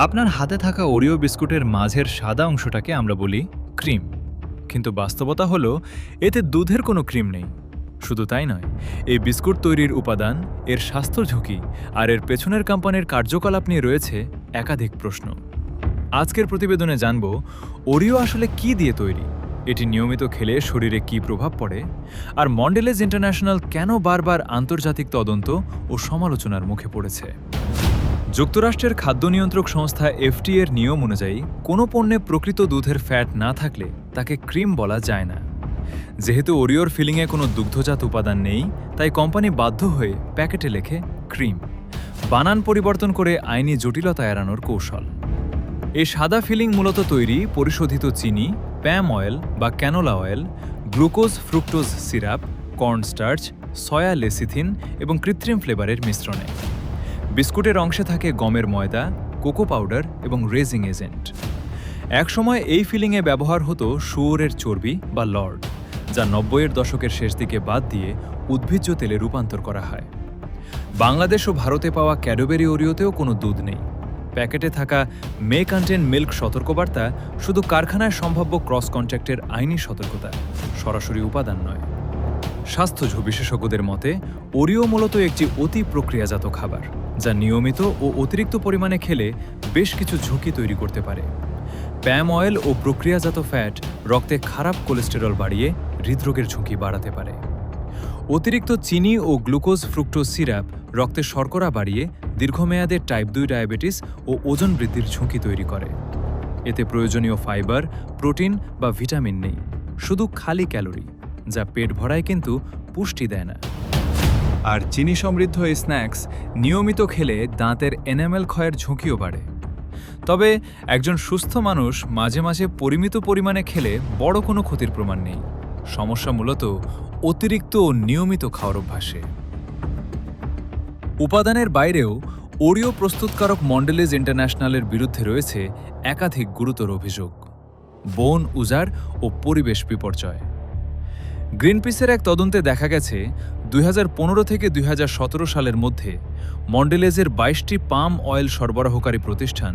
আপনার হাতে থাকা ওরিও বিস্কুটের মাঝের সাদা অংশটাকে আমরা বলি ক্রিম, কিন্তু বাস্তবতা হলো এতে দুধের কোনো ক্রিম নেই। শুধু তাই নয়, এই বিস্কুট তৈরির উপাদান, এর স্বাস্থ্য ঝুঁকি আর এর পেছনের কোম্পানির কার্যকলাপ নিয়ে রয়েছে একাধিক প্রশ্ন। আজকের প্রতিবেদনে জানব ওরিও আসলে কি দিয়ে তৈরি, এটি নিয়মিত খেলে শরীরে কী প্রভাব পড়ে, আর মন্ডেলেজ ইন্টারন্যাশনাল কেন বারবার আন্তর্জাতিক তদন্ত ও সমালোচনার মুখে পড়েছে। যুক্তরাষ্ট্রের খাদ্য নিয়ন্ত্রক সংস্থা এফডিএ এর নিয়ম অনুযায়ী কোনো পণ্যে প্রকৃত দুধের ফ্যাট না থাকলে তাকে ক্রিম বলা যায় না। যেহেতু ওরিওর ফিলিংয়ে কোনো দুগ্ধজাত উপাদান নেই, তাই কোম্পানি বাধ্য হয়ে প্যাকেটে লেখে ক্রিম, বানান পরিবর্তন করে আইনি জটিলতা এড়ানোর কৌশল। এই সাদা ফিলিং মূলত তৈরি পরিশোধিত চিনি, প্যাম অয়েল বা canola oil, glucose fructose syrup, cornstarch, soya lecithin এবং কৃত্রিম ফ্লেভারের মিশ্রণে। বিস্কুটের অংশে থাকে গমের ময়দা, কোকো পাউডার এবং রেজিং এজেন্ট। একসময় এই ফিলিংয়ে ব্যবহার হতো শুয়োরের চর্বি বা লর্ড, যা ৯০-এর দশকের শেষ দিকে বাদ দিয়ে উদ্ভিজ্জ তেলে রূপান্তর করা হয়। বাংলাদেশ ও ভারতে পাওয়া ক্যাডবেরি ওরিওতেও কোনো দুধ নেই। প্যাকেটে থাকা মে কন্টেন মিল্ক সতর্কবার্তা শুধু কারখানায় সম্ভাব্য ক্রস কন্ট্যাক্টের আইনি সতর্কতা, সরাসরি উপাদান নয়। স্বাস্থ্য বিশেষজ্ঞদের মতে ওরিও মূলত একটি অতি প্রক্রিয়াজাত খাবার, যা নিয়মিত ও অতিরিক্ত পরিমাণে খেলে বেশ কিছু ঝুঁকি তৈরি করতে পারে। প্যাম অয়েল ও প্রক্রিয়াজাত ফ্যাট রক্তে খারাপ কোলেস্টেরল বাড়িয়ে হৃদরোগের ঝুঁকি বাড়াতে পারে। অতিরিক্ত চিনি ও গ্লুকোজ ফ্রুক্টোজ সিরাপ রক্তে শর্করা বাড়িয়ে দীর্ঘমেয়াদে টাইপ 2 ডায়াবেটিস ও ওজন বৃদ্ধির ঝুঁকি তৈরি করে। এতে প্রয়োজনীয় ফাইবার, প্রোটিন বা ভিটামিন নেই, শুধু খালি ক্যালোরি, যা পেট ভরায় কিন্তু পুষ্টি দেয় না। আর চিনি সমৃদ্ধ এই স্ন্যাক্স নিয়মিত খেলে দাঁতের এনামেল ক্ষয়ের ঝুঁকিও বাড়ে। তবে একজন সুস্থ মানুষ মাঝে মাঝে পরিমিত পরিমাণে খেলে বড় কোনো ক্ষতির প্রমাণ নেই। সমস্যা মূলত অতিরিক্ত ও নিয়মিত খাওয়ার অভ্যাসে। উপাদানের বাইরেও ওরিও প্রস্তুতকারক মন্ডেলেজ ইন্টারন্যাশনালের বিরুদ্ধে রয়েছে একাধিক গুরুতর অভিযোগ: বন উজাড় ও পরিবেশ বিপর্যয়। গ্রিনপিসের এক তদন্তে দেখা গেছে ২০১৫ থেকে ২০১৭ সালের মধ্যে মন্ডেলেজের ২২টি পাম অয়েল সরবরাহকারী প্রতিষ্ঠান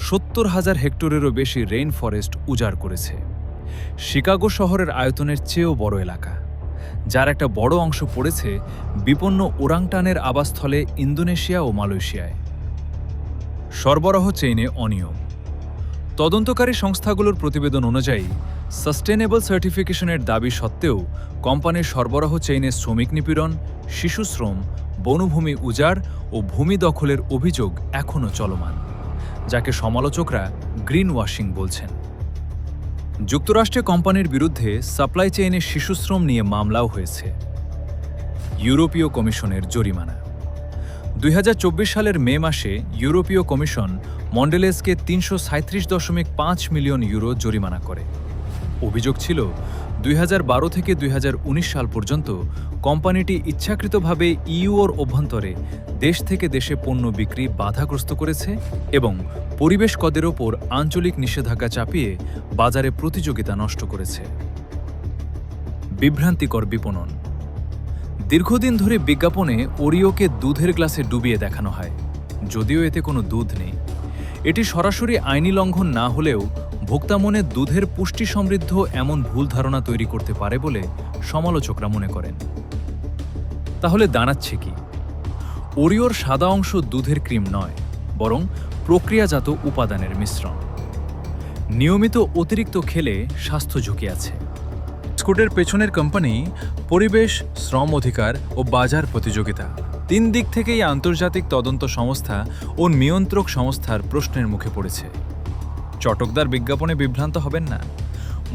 ৭০,০০০ হেক্টরেরও বেশি রেইন ফরেস্ট উজাড় করেছে। শিকাগো শহরের আয়তনের চেয়েও বড় এলাকা, যার একটা বড় অংশ পড়েছে বিপন্ন ওরাংটানের আবাসস্থলে ইন্দোনেশিয়া ও মালয়েশিয়ায়। সরবরাহ চেইনে অনিয়ম। তদন্তকারী সংস্থাগুলোর প্রতিবেদন অনুযায়ী সাস্টেনেবল সার্টিফিকেশনের দাবি সত্ত্বেও কোম্পানির সরবরাহ চেইনে শ্রমিক নিপীড়ন, শিশুশ্রম, বনভূমি উজাড় ও ভূমি দখলের অভিযোগ এখনও চলমান, যাকে সমালোচকরা গ্রিন ওয়াশিং বলছেন। যুক্তরাষ্ট্রে কোম্পানির বিরুদ্ধে সাপ্লাই চেইনে শিশুশ্রম নিয়ে মামলাও হয়েছে। ইউরোপীয় কমিশনের জরিমানা। ২০২৪ সালের মে মাসে ইউরোপীয় কমিশন মন্ডেলেজকে ৩৩৭.৫ মিলিয়ন ইউরো জরিমানা করে। অভিযোগ ছিল ২০১২ থেকে ২০১৯ সাল পর্যন্ত কোম্পানিটি ইচ্ছাকৃতভাবে ইউর অভ্যন্তরে দেশ থেকে দেশে পণ্য বিক্রি বাধাগ্রস্ত করেছে এবং পরিবেশ কদের ওপর আঞ্চলিক নিষেধাজ্ঞা চাপিয়ে বাজারে প্রতিযোগিতা নষ্ট করেছে। বিভ্রান্তিকর বিপণন। দীর্ঘদিন ধরে বিজ্ঞাপনে ওরিওকে দুধের গ্লাসে ডুবিয়ে দেখানো হয়, যদিও এতে কোনো দুধ নেই। এটি সরাসরি আইনি লঙ্ঘন না হলেও ভোক্তা মনে দুধের পুষ্টি সমৃদ্ধ এমন ভুল ধারণা তৈরি করতে পারে বলে সমালোচকরা মনে করেন। তাহলে দাঁড়াচ্ছে কি? ওরিওর সাদা অংশ দুধের ক্রিম নয়, বরং প্রক্রিয়াজাত উপাদানের মিশ্রণ। নিয়মিত অতিরিক্ত খেলে স্বাস্থ্য ঝুঁকি আছে। বিস্কুটের পেছনের কোম্পানি, পরিবেশ, শ্রম অধিকার ও বাজার প্রতিযোগিতা, ৩ দিক থেকেই আন্তর্জাতিক তদন্ত সংস্থা ও নিয়ন্ত্রক সংস্থার প্রশ্নের মুখে পড়েছে। চটকদার বিজ্ঞাপনে বিভ্রান্ত হবেন না।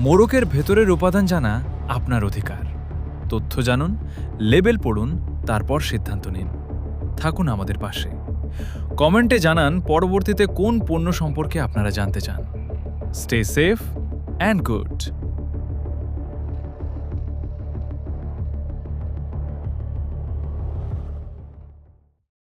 মোড়কের ভেতরের উপাদান জানা আপনার অধিকার। তথ্য জানুন, লেবেল পড়ুন, তারপর সিদ্ধান্ত নিন। থাকুন আমাদের পাশে। কমেন্টে জানান পরবর্তীতে কোন পণ্য সম্পর্কে আপনারা জানতে চান। Stay safe and good.